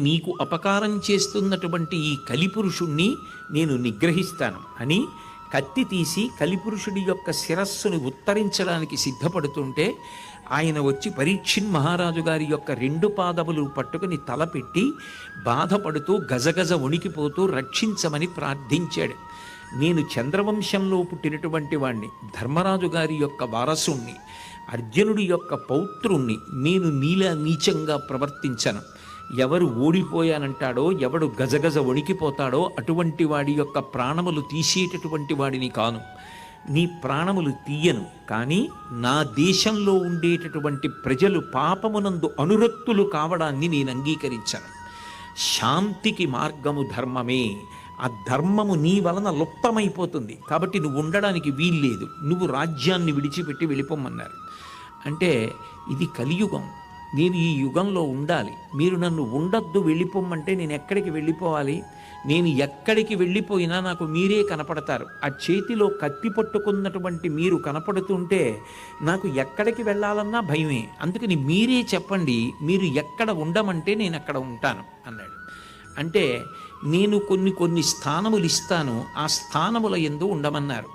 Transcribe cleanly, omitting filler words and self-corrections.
నీకు అపకారం చేస్తున్నటువంటి ఈ కలిపురుషుణ్ణి నేను నిగ్రహిస్తాను అని కత్తి తీసి కలిపురుషుడి యొక్క శిరస్సుని ఉత్తరించడానికి సిద్ధపడుతుంటే ఆయన వచ్చి పరీక్షిన్ మహారాజు గారి యొక్క రెండు పాదములు పట్టుకుని తలపెట్టి బాధపడుతూ గజగజ వణికిపోతూ రక్షించమని ప్రార్థించాడు. నేను చంద్రవంశంలో పుట్టినటువంటి వాణ్ణి, ధర్మరాజు గారి యొక్క వారసుణ్ణి, అర్జునుడి యొక్క పౌత్రుణ్ణి. నేను నీలా నీచంగా ప్రవర్తించను. ఎవరు ఓడిపోయానంటాడో, ఎవడు గజగజ వణికిపోతాడో అటువంటి వాడి యొక్క ప్రాణములు తీసేటటువంటి వాడిని కాను. నీ ప్రాణములు తీయను, కానీ నా దేశంలో ఉండేటటువంటి ప్రజలు పాపమునందు అనురక్తులు కావడాన్ని నేను అంగీకరించను. శాంతికి మార్గము ధర్మమే. ఆ ధర్మము నీ వలన లుప్తమైపోతుంది, కాబట్టి నువ్వు ఉండడానికి వీల్లేదు, నువ్వు రాజ్యాన్ని విడిచిపెట్టి వెళ్ళిపోమన్నారు. అంటే ఇది కలియుగం, నేను ఈ యుగంలో ఉండాలి, మీరు నన్ను ఉండొద్దు వెళ్ళిపోమంటే నేను ఎక్కడికి వెళ్ళిపోవాలి? నేను ఎక్కడికి వెళ్ళిపోయినా నాకు మీరే కనపడతారు. ఆ చేతిలో కత్తి పట్టుకున్నటువంటి మీరు కనపడుతుంటే నాకు ఎక్కడికి వెళ్ళాలన్నా భయమే. అందుకని మీరే చెప్పండి, మీరు ఎక్కడ ఉండమంటే నేను అక్కడ ఉంటాను అన్నాడు. అంటే నేను కొన్ని స్థానములు ఇస్తాను, ఆ స్థానముల యందు ఉండమన్నారు.